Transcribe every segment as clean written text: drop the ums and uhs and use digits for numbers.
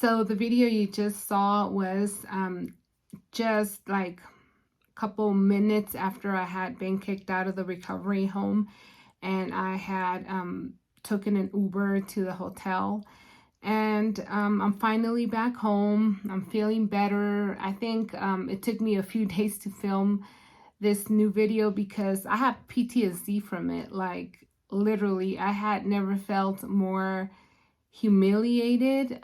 So the video you just saw was just like a couple minutes after I had been kicked out of the recovery home, and I had taken an Uber to the hotel. And I'm finally back home. I'm feeling better. I think it took me a few days to film this new video because I have PTSD from it. Like, literally, I had never felt more humiliated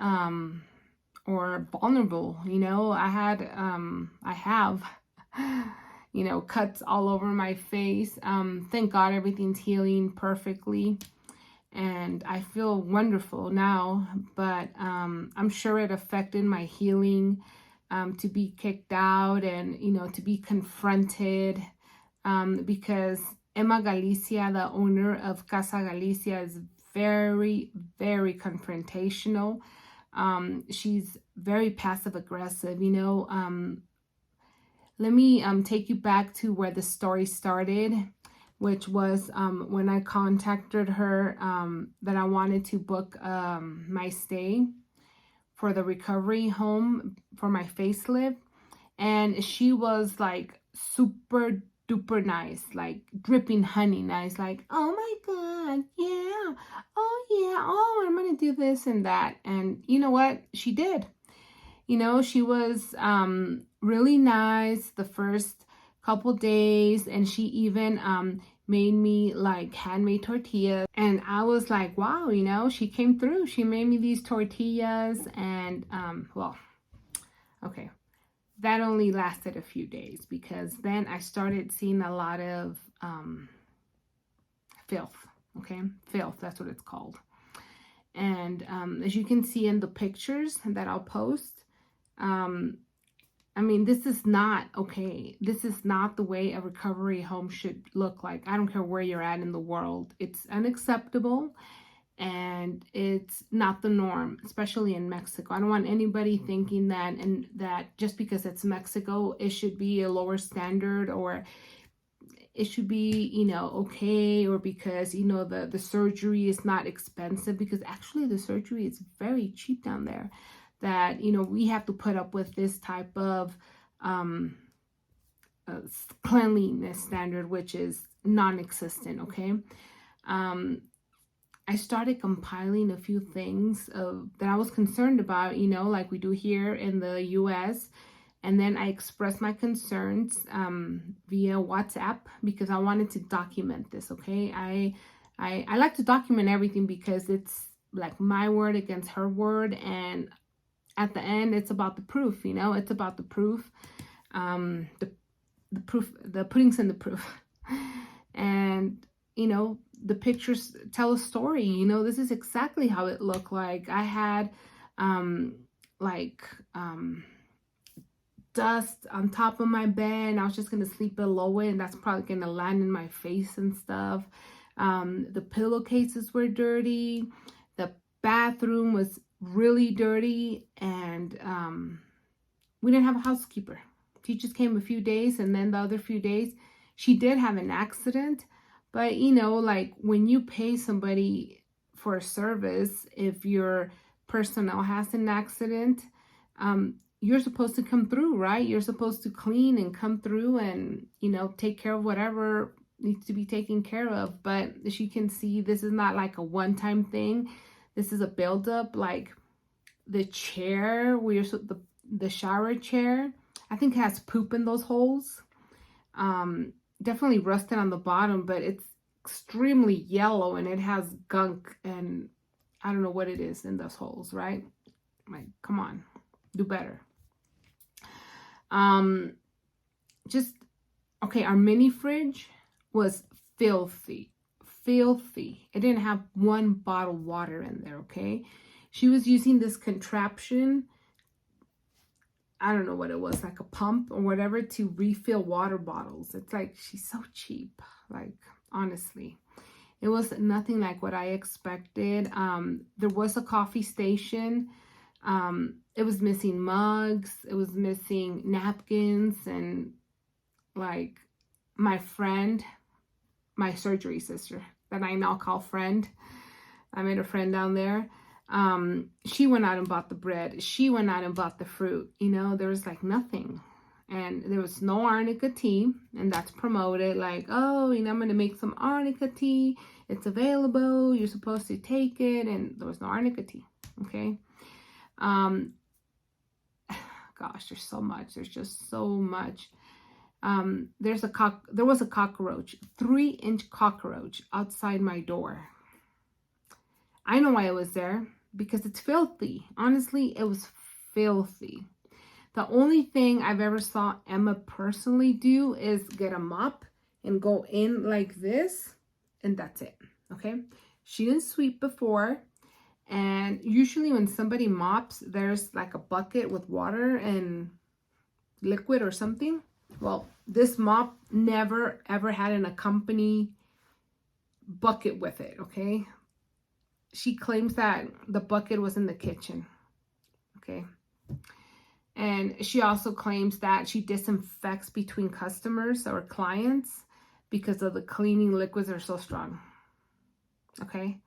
or vulnerable. I have cuts all over my face. Thank God everything's healing perfectly and I feel wonderful now, but I'm sure it affected my healing to be kicked out and to be confronted, because Emma Galicia, the owner of Casa Galicia, is very, very confrontational. She's very passive aggressive. Let me take you back to where the story started, which was when I contacted her that I wanted to book my stay for the recovery home for my facelift. And she was like super duper nice, like dripping honey nice, like, oh my God, yeah, oh yeah, oh, I'm gonna do this and that. And you know what? She did. She was really nice the first couple days, and she even made me like handmade tortillas, and I was like, wow, she came through. She made me these tortillas, and well, okay, that only lasted a few days because then I started seeing a lot of filth. Okay, filth, that's what it's called. And as you can see in the pictures that I'll post, I mean, this is not okay. This is not the way a recovery home should look like. I don't care where you're at in the world. It's unacceptable and it's not the norm, especially in Mexico. I don't want anybody thinking that just because it's Mexico, it should be a lower standard, or it should be, okay, or because, the surgery is not expensive, because actually the surgery is very cheap down there, that, we have to put up with this type of cleanliness standard, which is non-existent, okay? I started compiling a few things that I was concerned about, like we do here in the US. And then I expressed my concerns via WhatsApp because I wanted to document this, okay? I like to document everything because it's like my word against her word. And at the end, it's about the proof, it's about the proof, the proof, the pudding's in the proof. And, the pictures tell a story, this is exactly how it looked like. I had dust on top of my bed, and I was just going to sleep below it, and that's probably going to land in my face and stuff. The pillowcases were dirty. The bathroom was really dirty, and we didn't have a housekeeper. She just came a few days, and then the other few days she did have an accident. But like when you pay somebody for a service, if your personnel has an accident, you're supposed to come through, right? You're supposed to clean and come through and take care of whatever needs to be taken care of. But as you can see, this is not like a one-time thing. This is a buildup. Like the chair, the shower chair, I think has poop in those holes. Definitely rusted on the bottom, but it's extremely yellow and it has gunk, and I don't know what it is in those holes, right? Like, come on, do better. Our mini fridge was filthy. It didn't have one bottle of water in there, okay? She was using this contraption, I don't know what it was, like a pump or whatever, to refill water bottles. It's like, she's so cheap. Like, honestly, it was nothing like what I expected. There was a coffee station. It was missing mugs. It was missing napkins. And like my friend, my surgery sister that I now call friend, I made a friend down there. She went out and bought the bread. She went out and bought the fruit. You know, there was like nothing. And there was no arnica tea, and that's promoted like, oh, you know, I'm going to make some arnica tea. It's available. You're supposed to take it. And there was no arnica tea. Okay. Gosh, there's so much. There's just so much. There was a cockroach, 3-inch cockroach outside my door. I know why it was there, because it's filthy. Honestly, it was filthy. The only thing I've ever saw Emma personally do is get a mop and go in like this, and that's it. Okay. She didn't sweep before. And usually when somebody mops, there's like a bucket with water and liquid or something. Well, this mop never ever had an accompany bucket with it. Okay. She claims that the bucket was in the kitchen. Okay. And she also claims that she disinfects between customers or clients because of the cleaning liquids are so strong. Okay.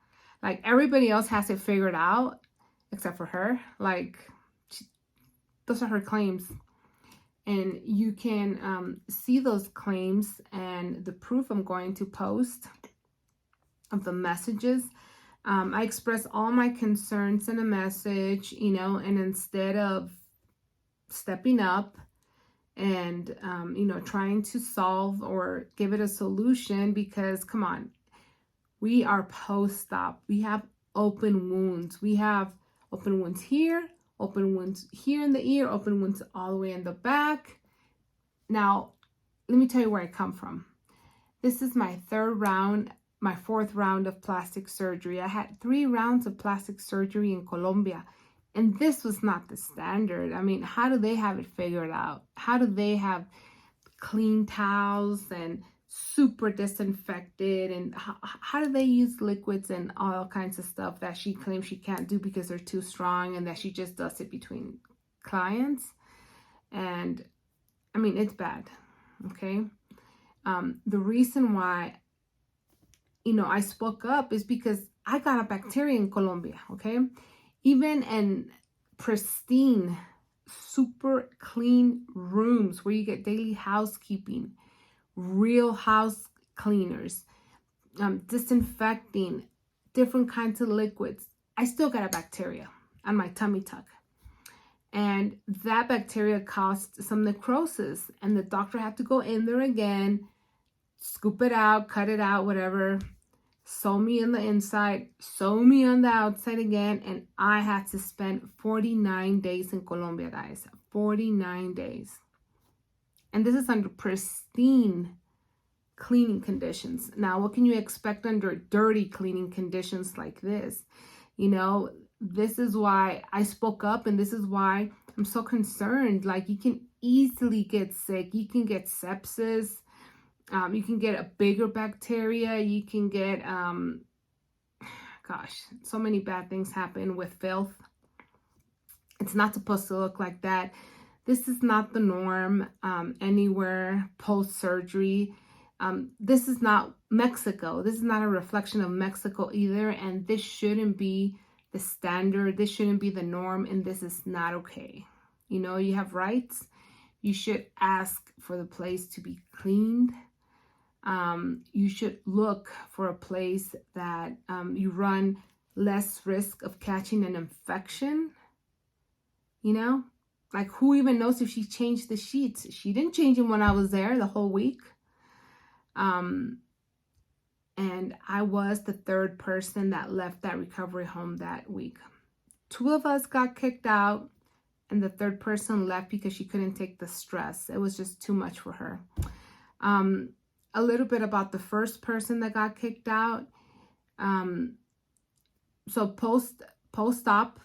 Like everybody else has it figured out except for her. Like those are her claims. And you can see those claims and the proof I'm going to post of the messages. I express all my concerns in a message, you know, and instead of stepping up and, you know, trying to solve or give it a solution, because come on, we are post-op. We have open wounds. We have open wounds here, open wounds here in the ear, open wounds all the way in the back. Now, let me tell you where I come from. This is my fourth round of plastic surgery. I had 3 rounds of plastic surgery in Colombia. And this was not the standard. I mean, how do they have it figured out? How do they have clean towels and super disinfected? And how do they use liquids and all kinds of stuff that she claims she can't do because they're too strong, and that she just does it between clients? And I mean, it's bad. Okay. The reason why, you know, I spoke up is because I got a bacteria in Colombia. Okay. Even in pristine, super clean rooms where you get daily housekeeping, real house cleaners, disinfecting, different kinds of liquids, I still got a bacteria on my tummy tuck. And that bacteria caused some necrosis. And the doctor had to go in there again, scoop it out, cut it out, whatever. Sew me on the inside, sew me on the outside again, and I had to spend 49 days in Colombia, guys. 49 days. And this is under pristine cleaning conditions. Now, what can you expect under dirty cleaning conditions like this? You know, this is why I spoke up, and this is why I'm so concerned. Like, you can easily get sick. You can get sepsis. You can get a bigger bacteria. You can get, gosh, so many bad things happen with filth. It's not supposed to look like that. This is not the norm anywhere post-surgery. This is not Mexico. This is not a reflection of Mexico either. And this shouldn't be the standard. This shouldn't be the norm. And this is not okay. You know, you have rights. You should ask for the place to be cleaned. You should look for a place that you run less risk of catching an infection. You know, like, who even knows if she changed the sheets? She didn't change them when I was there the whole week. And I was the 3rd person that left that recovery home that week. 2 of us got kicked out, and the 3rd person left because she couldn't take the stress. It was just too much for her. A little bit about the first person that got kicked out. So post-op,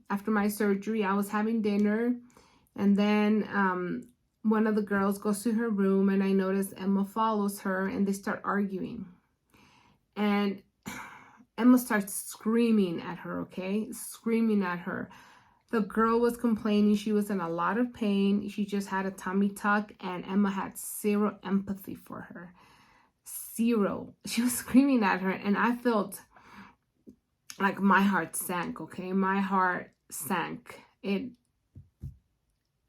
after my surgery, I was having dinner, and then one of the girls goes to her room, and I notice Emma follows her, and they start arguing. And Emma starts screaming at her, okay? Screaming at her. The girl was complaining she was in a lot of pain. She just had a tummy tuck, and Emma had 0 empathy for her. 0. She was screaming at her, and I felt like my heart sank, okay? My heart sank.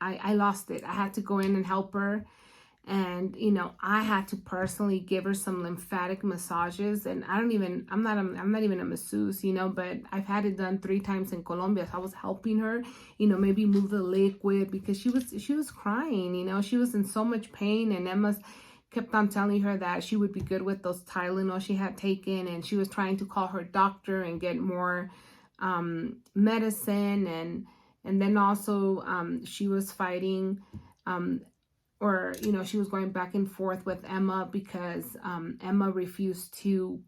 I lost it. I had to go in and help her. And, you know, I had to personally give her some lymphatic massages. And I'm not even a masseuse, you know, but I've had it done 3 times in Colombia. So I was helping her, you know, maybe move the liquid because she was crying, you know, she was in so much pain. And Emma kept on telling her that she would be good with those Tylenol she had taken. And she was trying to call her doctor and get more medicine. And then also she was fighting or, you know, she was going back and forth with Emma because Emma refused to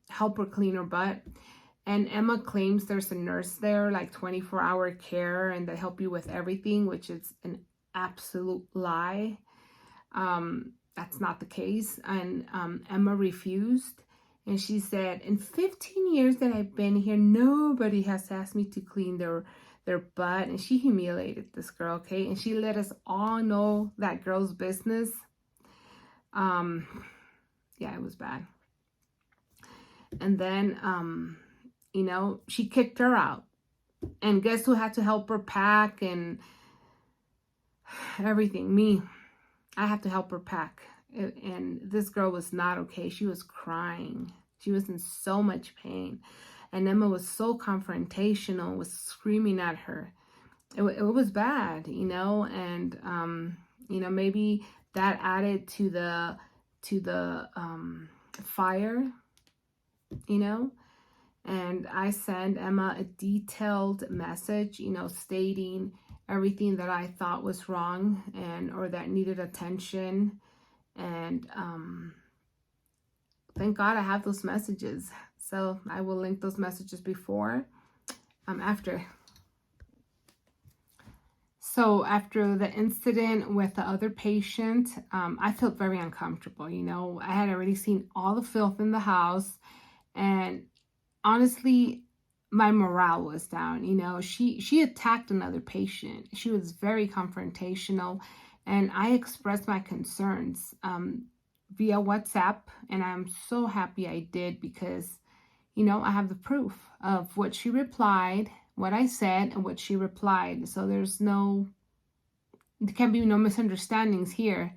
help her clean her butt. And Emma claims there's a nurse there, like 24-hour care, and they help you with everything, which is an absolute lie. That's not the case. And Emma refused. And she said, in 15 years that I've been here, nobody has asked me to clean their butt. And she humiliated this girl, okay? And she let us all know that girl's business. Yeah, it was bad. And then, you know, she kicked her out. And guess who had to help her pack and everything? Me. I had to help her pack. And this girl was not okay. She was crying. She was in so much pain. And Emma was so confrontational, was screaming at her. It was bad, you know, and, you know, maybe that added to the fire, you know. And I sent Emma a detailed message, you know, stating everything that I thought was wrong or that needed attention. And thank God I have those messages. So I will link those messages after. So after the incident with the other patient, I felt very uncomfortable. You know, I had already seen all the filth in the house, and honestly, my morale was down. You know, she attacked another patient. She was very confrontational, and I expressed my concerns via WhatsApp, and I'm so happy I did because, you know, I have the proof of what she replied, what I said, and what she replied. So there can be no misunderstandings here.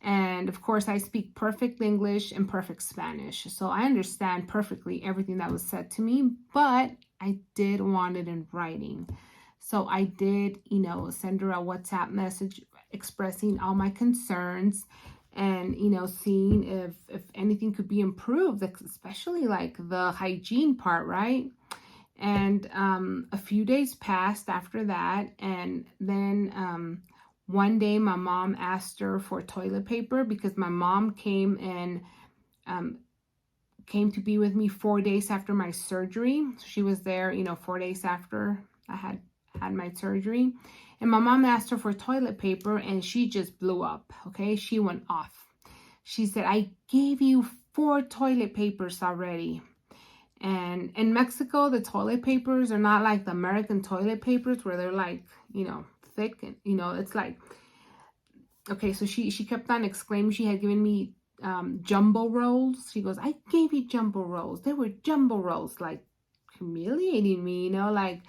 And of course, I speak perfect English and perfect Spanish. So I understand perfectly everything that was said to me, but I did want it in writing. So I did, you know, send her a WhatsApp message expressing all my concerns and, you know, seeing if anything could be improved, especially like the hygiene part, right? And a few days passed after that, and then one day my mom asked her for toilet paper because my mom came to be with me 4 days after my surgery. She was there, you know, 4 days after I had my surgery. And my mom asked her for toilet paper, and she just blew up, okay? She went off. She said, I gave you 4 toilet papers already. And in Mexico, the toilet papers are not like the American toilet papers where they're like, you know, thick. And, you know, it's like, okay, so she kept on exclaiming she had given me jumbo rolls. She goes, I gave you jumbo rolls. They were jumbo rolls, like humiliating me, you know, like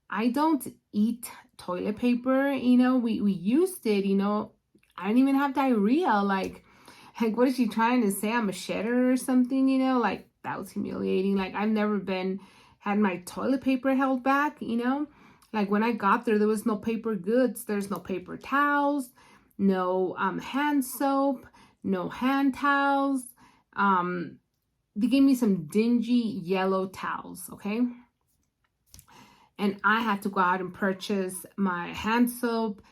I don't eat toilet paper, you know, we used it, you know, I didn't even have diarrhea. Like what is she trying to say? I'm a shedder or something, you know, like that was humiliating. Like I've never had my toilet paper held back, you know, like when I got there was no paper goods. There's no paper towels, no hand soap, no hand towels. They gave me some dingy yellow towels, okay? And I had to go out and purchase my hand soap,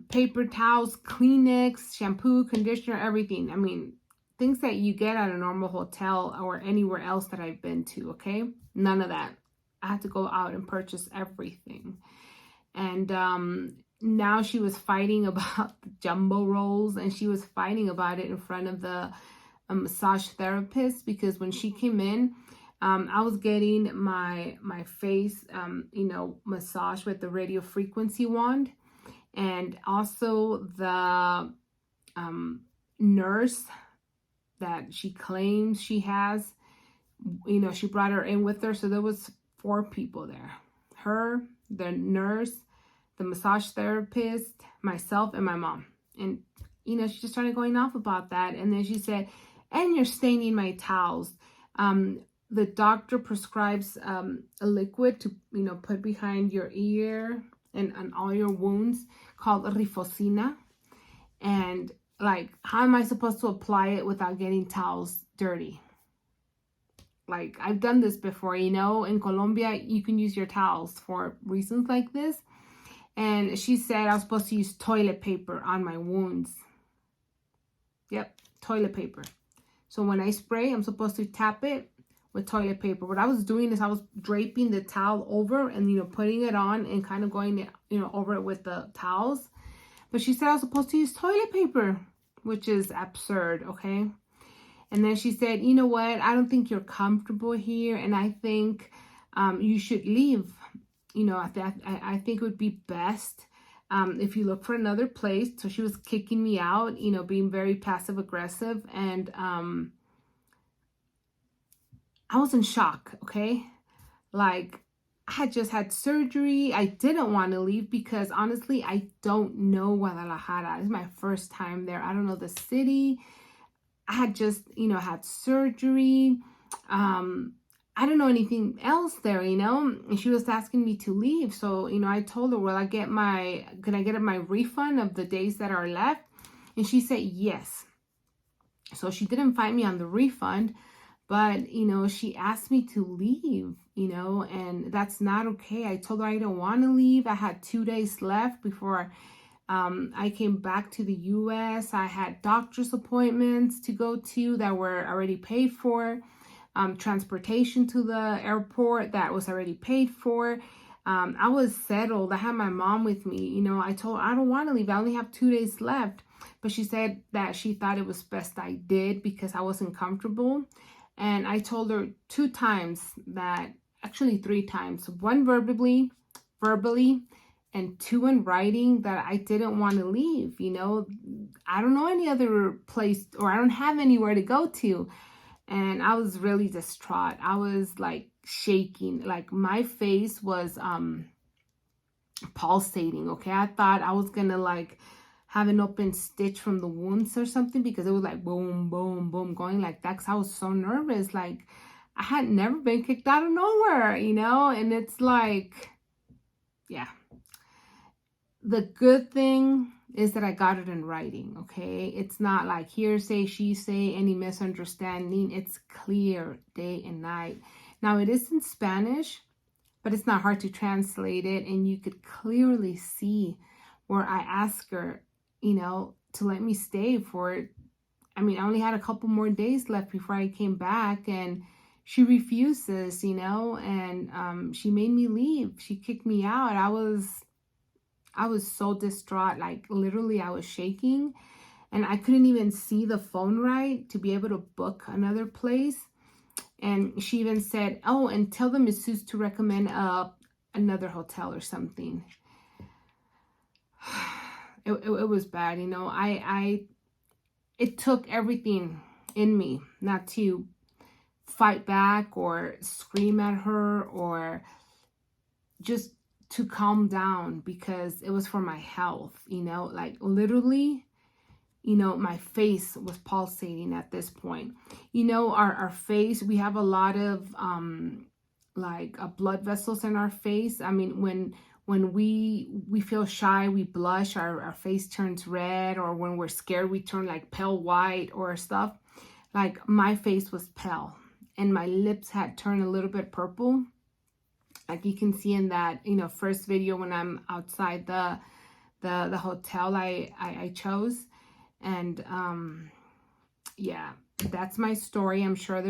paper towels, Kleenex, shampoo, conditioner, everything. I mean, things that you get at a normal hotel or anywhere else that I've been to, okay? None of that. I had to go out and purchase everything. And now she was fighting about the jumbo rolls, and she was fighting about it in front of the massage therapist because when she came in, I was getting my face, you know, massage with the radio frequency wand, and also the nurse that she claims she has she brought her in with her. So there was 4 people there. Her, the nurse, the massage therapist, myself, and my mom. And, she just started going off about that. And then she said, and you're staining my towels. The doctor prescribes a liquid to, put behind your ear and on all your wounds called rifocina. And like, how am I supposed to apply it without getting towels dirty? Like, I've done this before, in Colombia, you can use your towels for reasons like this. And she said I was supposed to use toilet paper on my wounds. Yep, toilet paper. So when I spray, I'm supposed to tap it with toilet paper. What I was doing is I was draping the towel over and, putting it on and kind of going, over it with the towels. But she said I was supposed to use toilet paper, which is absurd, okay? And then she said, you know what? I don't think you're comfortable here, and I think you should leave. I think it would be best if you look for another place. So she was kicking me out, being very passive aggressive. And I was in shock, okay? Like, I had just had surgery. I didn't want to leave because honestly, I don't know Guadalajara. It's my first time there. I don't know the city. I had just, had surgery. I don't know anything else there, and she was asking me to leave. So, I told her, can I get my refund of the days that are left? And she said, yes. So she didn't fight me on the refund, but, she asked me to leave, and that's not okay. I told her I don't want to leave. I had 2 days left before I came back to the U.S. I had doctor's appointments to go to that were already paid for. Transportation to the airport that was already paid for. I was settled. I had my mom with me. I told her I don't want to leave. I only have 2 days left. But she said that she thought it was best I did because I wasn't comfortable. And I told her 2 times that, actually 3 times, 1 verbally, and 2 in writing that I didn't want to leave. I don't know any other place, or I don't have anywhere to go to. And I was really distraught. I was like shaking, like my face was pulsating, okay? I thought I was gonna like have an open stitch from the wounds or something, because it was like boom, boom, boom, going like that, because I was so nervous. Like, I had never been kicked out of nowhere, and it's like, yeah. The good thing is that I got it in writing, okay? It's not like hearsay, she say, any misunderstanding. It's clear day and night. Now, it is in Spanish, but it's not hard to translate it, and you could clearly see where I asked her, to let me stay for, I only had a couple more days left before I came back, and she refuses, and she made me leave. She kicked me out. I was so distraught, like literally I was shaking, and I couldn't even see the phone right to be able to book another place. And she even said, oh, and tell the masseuse to recommend another hotel or something. It was bad, it took everything in me not to fight back or scream at her or just to calm down, because it was for my health, like literally, my face was pulsating at this point. Our face, we have a lot of blood vessels in our face. When we feel shy, we blush, our face turns red, or when we're scared, we turn like pale white or stuff. Like, my face was pale and my lips had turned a little bit purple. Like you can see in that, first video when I'm outside the hotel I chose. And yeah, that's my story. I'm sure